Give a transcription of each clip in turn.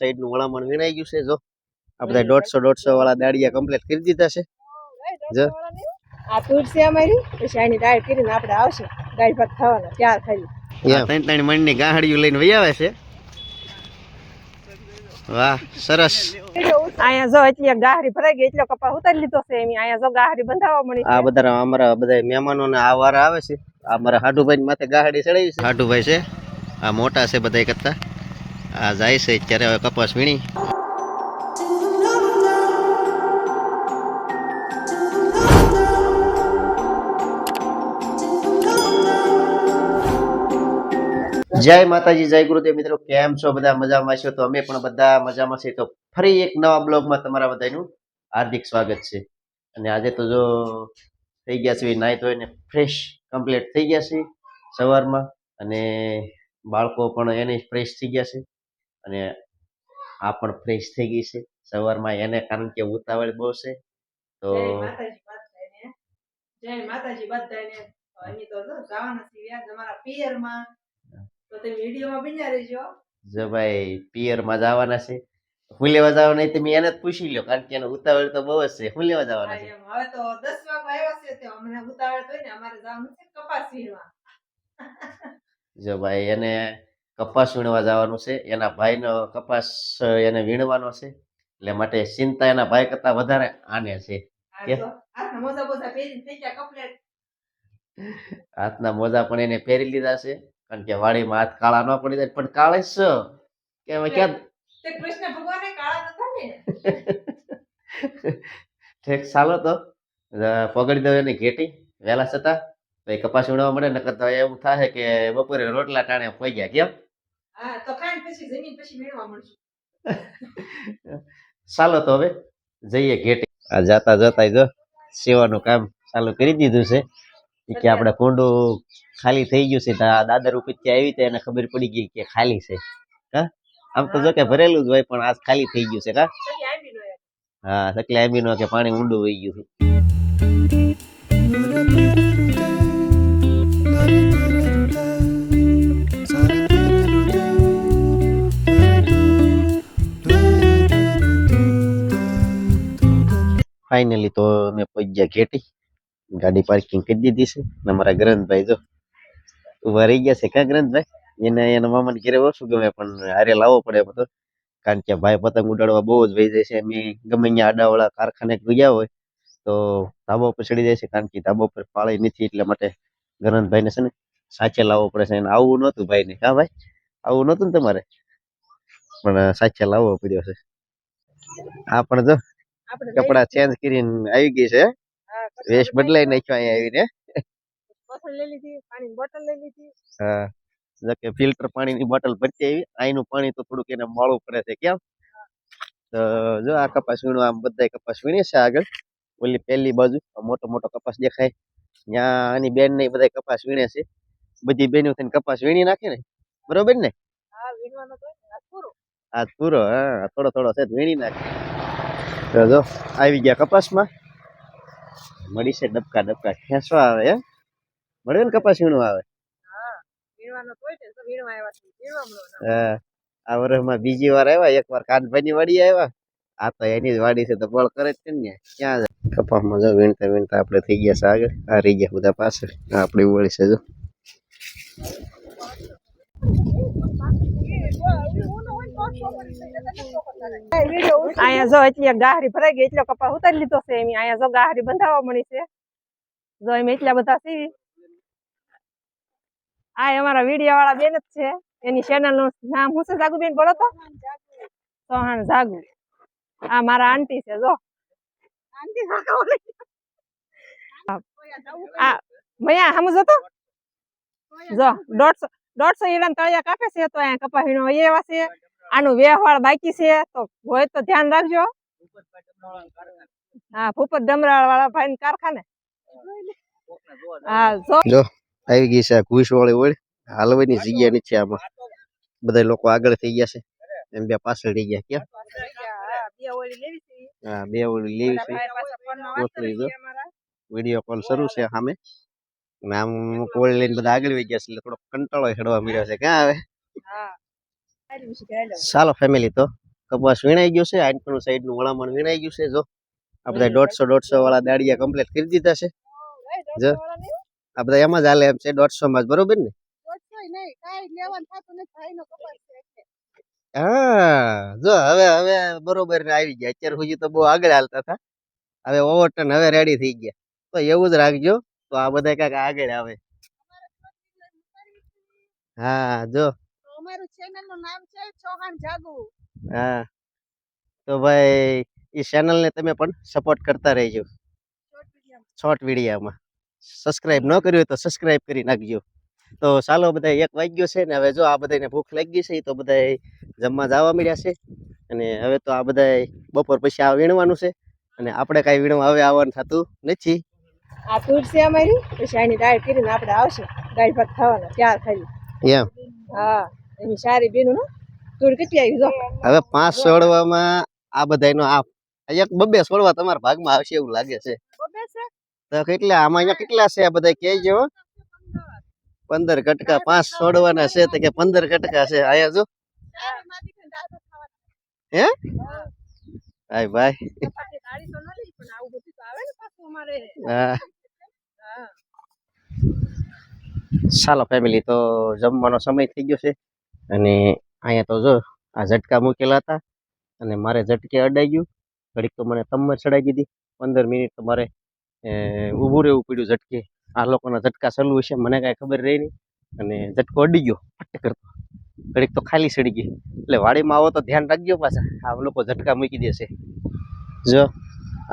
Side નું વળામણ વીણાઈ ગયું છે. જો આ બધા 150 વાળા દાડિયા કમ્પ્લીટ કરી દીધા છે. જો આ તુલસી અમારી પછી આની દાળ કરીને આપણે આવશે દાળ ભાત ખાવાના ત્યાર ખાઈ. ત્રણ મણની ગાહડીઓ લઈને વહી આવે છે. વાહ સરસ. અહીંયા જો એટલી ગાહરી ભરાઈ ગઈ એટલો કપા ઉતારી લીધો છે એમ. અહીંયા જો ગાહરી બંધાવા મળી. આ બધા અમારા બધા મહેમાનોને આ વાર આવે છે. આ મારા હાડુભાઈ માથે ગાહડી ચડાવી છે. હાડુભાઈ છે આ મોટા છે બધા કરતા. આ જાય છે અત્યારે હવે કપાસ વીણી. જય માતાજી, જય ગુરુદેવ. મિત્રો કેમ છો? બધા મજામાં છો? તો અમે પણ બધા મજામાં છીએ. તો ફરી એક નવા બ્લોગમાં તમારા બધાનું હાર્દિક સ્વાગત છે. અને આજે તો જો થઈ ગયા છે નાઈ ધોઈને ફ્રેશ કમ્પ્લીટ થઈ ગયા છે સવારમાં. અને બાળકો પણ એને ફ્રેશ થઈ ગયા છે અને આ પણ ફ્રેશ થઈ ગઈ છે સવારમાં. એને કારણ કે ઉતાવળ બહુ છે. તો જય માતાજી બધાને. અહીં તો જવાના છીએ તમારા પિયરમાં. તો તે વિડિયોમાં બન્યા રહેજો. જો ભાઈ પિયરમાં જવાના છે. હું લેવા જવાના નહીં તમે એને જ પૂછી લો, કારણ કે એને ઉતાવળ તો બહુ જ છે. હું લેવા જવાના છે? હવે તો 10 વાગે આવ્યા છે તો અમને ઉતાવળ તો ને અમારે જવાનું છે કપાસ વીણવા. જો ભાઈ એને કપાસ વીણવા જવાનું છે. એના ભાઈનો કપાસ એને વીણવાનો છે, એટલે માટે ચિંતા એના ભાઈ કરતા વધારે આને છે. હાથના મોજા બોજા પહેરીને થઈ ગયા કમ્પ્લીટ. હાથના મોજા પણ એને પહેરી લીધા છે, કારણ કે વાડીમાં હાથ કાળા ન પડી જાય. પણ કાળે છે કે હવે ક્યાં તે કૃષ્ણ ભગવાને કાળા નતા ને. ઠીક ચાલો તો પકડી દો એને ઘેટી વહેલા છતાં તો એ કપાસ વીણવા મળે. નકર તો એવું થાય કે બપોરે રોટલા ટાણે પઈ ગયા. કેમ? હા તો ખાઈને પછી જમીન પછી વીણવા મળશું. ચાલો તો હવે જઈએ ઘેટી. આ જાતા જતા જો સેવાનું કામ ચાલુ કરી દીધું છે કે આપણે કુંડું ખાલી થઈ ગયું છે. દાદર ઉપર આવી તો એને ખબર પડી ગઈ કે ખાલી છે. હા આમ તો જો કે ભરેલું જ હોય, પણ આજ ખાલી થઈ ગયું છે. કા હા એટલે એમ નો કે પાણી ઊંડું વહી ગયું છે. ફાઇનલી તો મેં પહોંચ્યા ઘેટી. ગાડી પાર્કિંગ કરી દીધી છે. ને મારા ગ્રંથભાઈ જો ઉભા રહી ગયા છે. ક્યાં ગ્રંથભાઈ? એને એના મામાને ઘેરે ઓછું ગમે, પણ હારે લાવવો પડે બધો, કારણ કે ભાઈ પતંગ ઉડાડવા બહુ જ વહી જાય છે. એમ ગમે અહીંયા આડાવાળા કારખાને ગયા હોય તો ધાબા ઉપર ચડી જાય છે, કારણ કે ધાબા ઉપર પાળી નથી. એટલે માટે ગ્રંથભાઈને છે ને સાચે લાવવો પડે છે. એને આવું નહોતું ભાઈને. હા ભાઈ આવું નહોતું ને તમારે, પણ સાચે લાવવો પડ્યો છે. આ પણ જો કપડા ચેન્જ કરીને આવી ગઈ છે. વેશ બદલાઈ નાખ્યો અહીંયા આવીને. બોટલ લઈ લીધી, પાણીની બોટલ લઈ લીધી. હા જો કે ફિલ્ટર પાણીની બોટલ ભરતી આવી. અહીંનું પાણી તો થોડુંક એને મોળું પડે છે. કેમ? તો જો આ કપાસ વીણો આમ બધા કપાસ વીણે છે. આગળ ઓલી પહેલી બાજુ મોટો મોટો કપાસ દેખાય ત્યાં આની બેન ને બધા કપાસ વીણે છે. બધી બેનો થઈને કપાસ વીણી નાખે ને, બરોબર ને? હા વીણવાનો તો આજ પૂરો. આજ પૂરો. હા થોડો થોડો છે વીણી નાખે. તો જો આવી ગયા કપાસમાં. મળી છે ડબકા ડબકા ખેંચવા આવે. હે મળે ને કપાસ વીણવા આવે. હા વીણવાનો તો છે તો વીણવા આવ્યા છે. વીણવા મળો. હા આ વર્ષમાં બીજી વાર આવ્યા. એક વાર કાનભાઈની વાડી આવ્યા. આ તો એની જ વાડી છે તો બળ કરે જ ને. ક્યાં જાય કપાસમાં? જો વીણતા વીણતા આપણે થઈ ગયા છે આગળ. આ રહી ગયા બધા પાછળ. આપણી વળી છે જો. અહીંયા જો એટલી ગાહરી ભરાઈ ગઈ એટલો કપા ઉતારી લીધો છે એમ. અહીંયા જો ગાહરી બંધાવા મળી છે. જો એમ એટલા બધા છે. આ અમારા વિડીયો વાળા બેન જ છે. એની ચેનલ નું નામ શું છે? જાગુબેન બોલો તો. સોહાણ જાગુ. આ મારા આંટી છે. જો આ મયા હમ જો તો જો 150 ઈડા તળિયા કાપે છે. તો અહીંયા કપા વીણવા એવા છે. આનું વેહવાળ બાકી છે, તો હોય તો ધ્યાન રાખજો. હા ભૂપત ડમરાળ વાળા ભાઈ કારખાને. હા જો આવી ગઈ છે ઘૂસ વાળી ઓળ. હાલવાની જગ્યા નથી આમાં. બધા લોકો આગળ થઈ ગયા છે, એમ બે પાછળ રહી ગયા. ક્યાં? હા બે ઓળી લેવી છે. વિડીયો કોલ શરૂ છે સામે. આમ કોળી લઈને બધા આગળ વહી ગયા છે, એટલે થોડો કંટાળો હેડવા મળ્યો છે. ક્યાં આવે? ચાલો ફેમિલી તો કપાસ વીણાઈ ગયો છે, આંકનું સાઈડ નું વળામણ વીણાઈ ગયું છે. જો આ બધા 150 વાળા દાડિયા કમ્પ્લીટ કરી દીધા છે. જો આ બધા એમાં જ હાલે એમ છે, 150 માં જ, બરોબર ને? હા, જો હવે હવે બરોબર આવી ગયા. અત્યાર સુધી તો બહુ આગળ હાલતા હતા, હવે ઓવરટર્ન હવે રેડી થઈ ગયા. તો એવું જ રાખજો, તો આ બધા કાંઈક આગળ આવે. હા જો અમારું ચેનલ નું નામ છે ચૌહાણ જાગુ. હા, તો ભાઈ એ ચેનલ ને તમે પણ સપોર્ટ કરતા રહેજો. શોર્ટ વિડીયામાં સબસ્ક્રાઇબ ન કર્યું હોય તો સબસ્ક્રાઇબ કરી નાખજો. તો ચાલો બધા 1 વાગ્યો છે ને હવે જો આ બધાને ભૂખ લાગી છે તો બધા જમવા જવા મળ્યા છે. અને હવે તો આ બધા બપોર પછી આ વીણવાનું છે અને આપણે કાંઈ વીણવા હવે આવવાનું થતું નથી. આ તૂર છે અમારી, પછી આની દાળ કરીને આપણે આવશે દાળ ભાત ખાવાના ત્યાર ખાઈ. એમ હા, એની સારી બેનું નો તૂર કેટલી આવી જો. હવે 5 સોળવામાં આ બધાનો આ 1-2 સોળવા તમારા ભાગમાં આવશે એવું લાગે છે. તો કેટલા આમાં અહીંયા કેટલા છે આ બધા કહેજો. 15 કટકા 5 સોડવાના છે તો કે 15 કટકા છે. આયા જો હે ભાઈ ભાઈ. હા ચાલો ફેમિલી, તો જમવાનો સમય થઈ ગયો છે અને અહીંયા તો જો આ ઝટકા મૂકેલા હતા અને મારે ઝટકે અડાઈ ગયું. ઘડીક તો મને તમર ચડાઈ દીધી. 15 મિનિટ તો મારે ઊભું રહેવું પડ્યું ઝટકે. આ લોકોના ઝટકા ચાલુ છે મને કાંઈ ખબર રહી નહીં અને ઝટકો અડી ગયો ફટ કરતો. ઘડીક તો ખાલી સડી ગઈ. એટલે વાડીમાં આવો તો ધ્યાન રાખજો પાછા, આ લોકો ઝટકા મૂકી દેશે. જો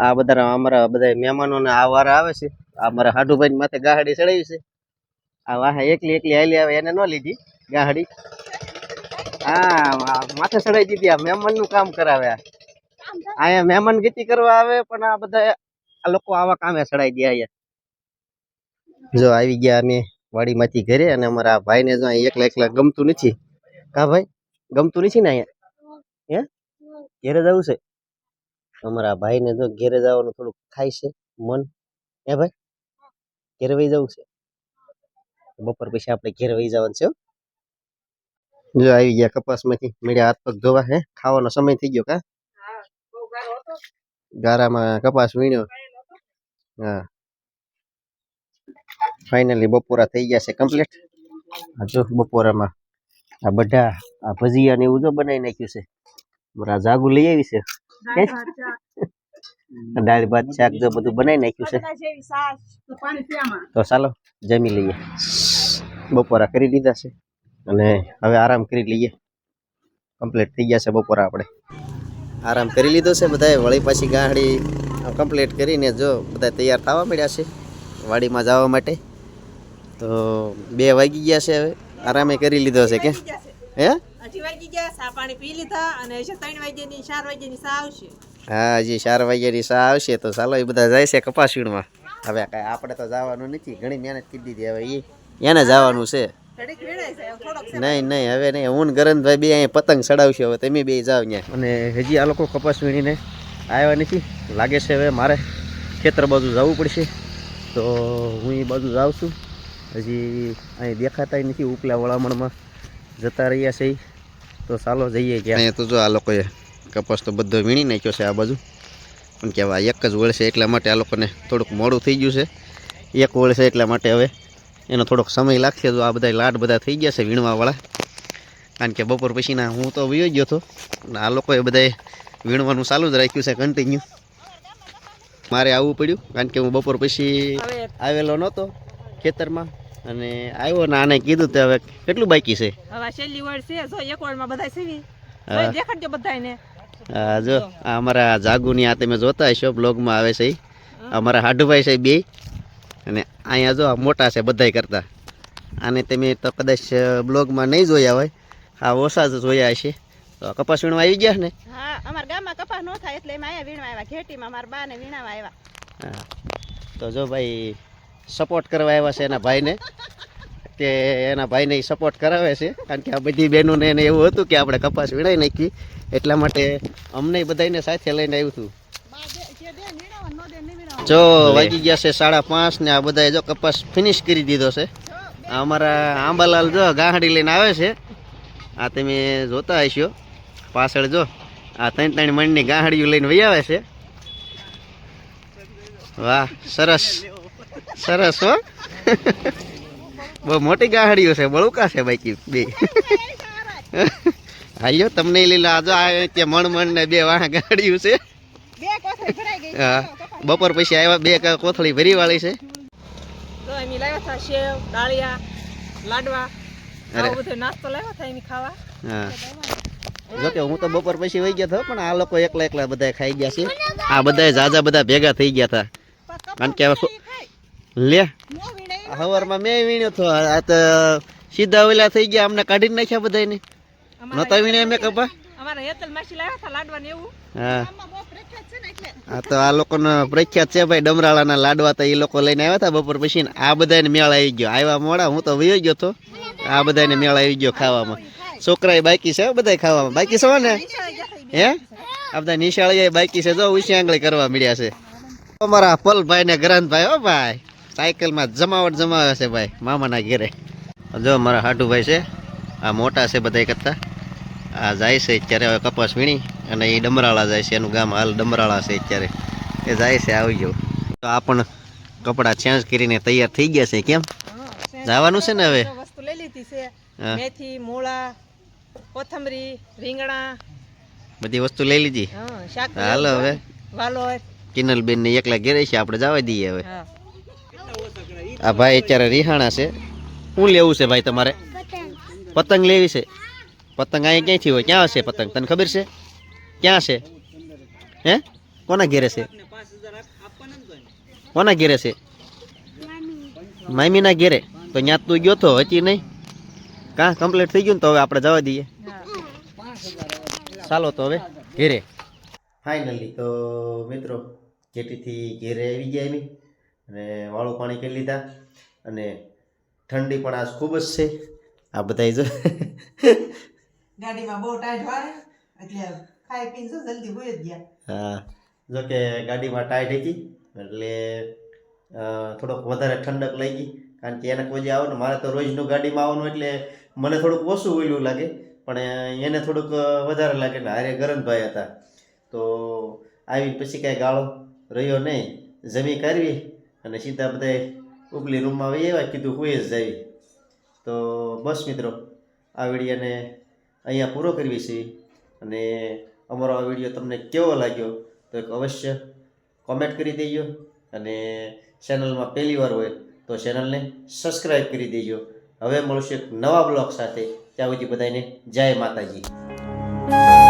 આ બધા અમારા બધા મહેમાનોને આ વારા આવે છે. આ મારા હાડુભાઈ માથે ગાહડી ચડાવી છે. આ વાહ એકલી હાલી આવે એને ન લીધી ગાહડી. હા માથે ચડાવી દીધી. આ મહેમાન નું કામ કરાવે. અહીંયા મહેમાન ગતિ કરવા આવે પણ આ બધા આ લોકો આવા કામે ચડાવી દે. અહીંયા જો આવી ગયા અમે વાડીમાંથી ઘરે અને અમારા ભાઈને જો એકલા ગમતું નથી. કા ભાઈ ગમતું નથી ને અહીંયા? હે ઘેરે જવું છે અમારા ભાઈને? જો ઘેરે જવાનું થોડુંક થાય છે મન. હે ભાઈ ઘેરે વહી જવું છે. બપોર પછી આપણે ઘેરે વહી જવાનું છે. જો આવી ગયા કપાસમાંથી, મળ્યા હાથ પગ ધોવા. હે ખાવાનો સમય થઈ ગયો. કા ગારામાં કપાસ વીણ્યો. હા ફાઇનલી બપોરા થઈ ગયા છે કમ્પ્લીટ. આ જો બપોરામાં આ બધા આ ભજીયા ને એવું જો બનાવી નાખ્યું છે. મારા જાગુ લઈ આવી છે. દાળ ભાત શાક જો બધું બનાવી નાખ્યું છે. તો ચાલો જમી લઈએ. બપોરા કરી લીધા છે અને હવે આરામ કરી લઈએ. કમ્પ્લીટ થઈ ગયા છે બપોરા. આપણે આરામ કરી લીધો છે બધાએ. વળી પાછી ગાહડી કમ્પ્લીટ કરીને જો બધા તૈયાર થવા મળ્યા છે વાડીમાં જવા માટે. તો 2 વાગી ગયા છે. હવે આરામે કરી લીધો છે કે હે? હજી વાગી ગયા, ચા પાણી પી લીધા અને હજી 3 વાગ્યાની 4 વાગ્યાની ચા આવશે. હા હજી 4 વાગ્યાની ચા આવશે. તો ચાલો એ બધા જાય છે કપાસ વીણવા. હવે કાંઈ આપણે તો જવાનું નથી, ઘણી મહેનત કરી દીધી. હવે એને જવાનું છે. નહીં હવે નહીં. હું ને ગરનભાઈ બે અહીંયા પતંગ ચડાવશું. હવે તમે બે જાઓ ત્યાં. અને હજી આ લોકો કપાસ વીણીને આવ્યા નથી લાગે છે. હવે મારે ખેતર બાજુ જવું પડશે તો હું એ બાજુ જાઉં છું. હજી અહીં દેખાતા નથી, ઉપલા વળામણમાં જતા રહ્યા છે. તો ચાલો જઈએ ક્યાં. અહીંયા તો જો આ લોકોએ કપાસ તો બધો વીણી નાખ્યો છે આ બાજુ. પણ કહેવાય એક જ વળ છે એટલા માટે આ લોકોને થોડુંક મોડું થઈ ગયું છે. એક વળ છે એટલા માટે હવે એનો થોડોક સમય લાગશે. તો આ બધા લાડ બધા થઈ ગયા છે વીણવાવાળા. કારણ કે બપોર પછીના હું તો વયો ગયો હતો અને આ લોકોએ બધાએ વીણવાનું ચાલુ જ રાખ્યું છે કન્ટિન્યુ. મારે આવવું પડ્યું કારણ કે હું બપોર પછી આવેલો નહોતો ખેતરમાં અને આવ્યો ને આને કીધું તો હવે કેટલું બાકી છે. હવે છેલ્લી વળ છે. જો એક વળમાં બધા સીવી દેખાડજો બધાને. હા જો આ અમારા જાગુની આ તમે જોતા હશો બ્લોગમાં આવે છે. અમારા હાડુભાઈ છે બે અને અહીંયા જો મોટા છે બધાય કરતા. આને તમે તો કદાચ બ્લોગમાં નહીં જોયા હોય, આ ઓછા જ જોયા હશે. તો કપાસ વીણવા આવી ગયા ને? હા અમારા ગામમાં કપાસ ન થાય એટલે એમાં અહીંયા વીણવા આવ્યા. ખેતીમાં મારા બા ને વીણાવા આવ્યા. હા તો જો ભાઈ સપોર્ટ કરવા આવ્યા છે એના ભાઈને, કે એના ભાઈને સપોર્ટ કરાવે છે. કારણ કે આ બધી બહેનોને એને એવું હતું કે આપણે કપાસ વીણાઈ નાખી એટલા માટે અમને બધાને સાથે લઈને આવ્યું હતું. જો વાગી ગયા છે 5:30 ને આ બધાએ જો કપાસ ફિનિશ કરી દીધો છે. અમારા આંબાલાલ જો ગાહડી લઈને આવે છે. આ તમે જોતા હશો પાછળ જો આ 3 મણની ગાહડીયું લઈને વહી આવે છે. વાહ, સરસ સરસ હો. બહુ મોટી ગાહડીઓ છે, બળુકા છે બાકી બે. હાલ્યો તમને લઈ લે. આજો આ ત્યાં મણ ને 2 વાહ ગાહડીયું છે. હા, બપોર પછી આવ્યા 2 કોથળી ભરી વાળી છે. તો એમ લાવ્યા હતા સેવ, ડાળિયા, લાડવા, આવો બધો નાસ્તો લાવ્યા હતા એની ખાવા. હા, જોકે હું તો બપોર પછી વહી ગયો હતો, પણ આ લોકો એકલા બધા ખાઈ ગયા છે. આ બધા જાજા બધા ભેગા થઈ ગયા હતા. કારણ કે હવે લે હવારમાં મેં વીણ્યો હતો. આ તો સીધા ઓલા થઈ ગયા, અમને કાઢી નાખ્યા બધાને. નતા વીણ્યા મેં કપા. અમારા હેતલ માસી લાવ્યા હતા લાડવા ને એવું. હા, આ તો આ લોકોનો પ્રખ્યાત છે ભાઈ, ડમરાળાના લાડવા તો એ લોકો લઈને આવ્યા હતા બપોર પછી. આ બધાને મેળ આવી ગયો. આવ્યા મોડા, હું તો વયો ગયો હતો. આ બધાને મેળ આવી ગયો ખાવામાં. છોકરા બાકી છે બધા ખાવામાં. બાકી છે ને હે, આ બધા નિશાળી બાકી છે. જો ઉછી આંગળી કરવા મળ્યા છે અમારા પલભાઈ ને ગ્રંથભાઈ. હો ભાઈ, સાયકલમાં જમાવટ જમાવે છે ભાઈ મામાના ઘેરે. જો મારા હાટુભાઈ છે, આ મોટા છે બધા કરતા. આ જાય છે અત્યારે હવે કપાસ વીણી, અને એ ડમરાળા જાય છે. એનું ગામ હાલ ડમરાળા છે અત્યારે. એ જાય છે, આવી ગયો. તો આ પણ કપડાં ચેન્જ કરીને તૈયાર થઈ ગયા છે. કેમ જવાનું છે ને હવે? વસ્તુ લઈ લીધી છે, મેથી, મૂળા, કોથમરી, રીંગણા, બધી વસ્તુ લઈ લીધી. શાક. હાલો હવે વાલોર કિનલબેન ને એકલા ઘેરે છે, આપણે જવા દઈએ હવે. આ ભાઈ અત્યારે રિહાણા છે. શું લેવું છે ભાઈ તમારે? પતંગ લેવી છે. પતંગ અહીંયા ક્યાંથી હોય? ક્યાં હશે પતંગ? તને ખબર છે ક્યાં છે? હે, કોના ઘેરે છે? કોના ઘેરે છે? મામીના ઘેરે. તો ત્યાં તું ગયો તો હતી નહીં? કાં કમ્પ્લીટ થઈ ગયું ને? તો હવે આપણે જવા દઈએ. ચાલો તો હવે ઘેરે. ફાઇનલી તો મિત્રો જેટીથી ઘેરે આવી ગયા એમ, અને વાળું પાણી કરી લીધા. અને ઠંડી પણ આજ ખૂબ જ છે. આ બધા જો ગાડીમાં બહુ ટાઈટ વાળે એટલે ખાઈ પીને જલ્દી હોય જ ગયા. હા, જો કે ગાડીમાં ટાઈટ હતી એટલે થોડોક વધારે ઠંડક લઈ ગઈ. કારણ કે એને કોઈ આવે ને, મારે તો રોજનું ગાડીમાં આવવાનું એટલે મને થોડુંક ઓછું ઓયલું લાગે, પણ એને થોડુંક વધારે લાગે. ને હારે ગરંતભાઈ હતા, તો આવી પછી કાંઈ ગાળો રહ્યો નહીં. જમી કરવી અને સીધા બધા ઉપલી રૂમમાં આવી આવ્યા. કીધું હુઈ જ જાય. તો બસ મિત્રો, આ વિડીયોને અહીંયા પૂરો કરવી છે. અને અમારો આ વિડીયો તમને કેવો લાગ્યો તો એક અવશ્ય કોમેન્ટ કરી દેજો. અને ચેનલમાં પહેલી વાર હોય તો ચેનલને સબસ્ક્રાઈબ કરી દેજો. હવે મળશે એક નવા બ્લોગ સાથે. ત્યાં સુધી બધાને જય માતાજી.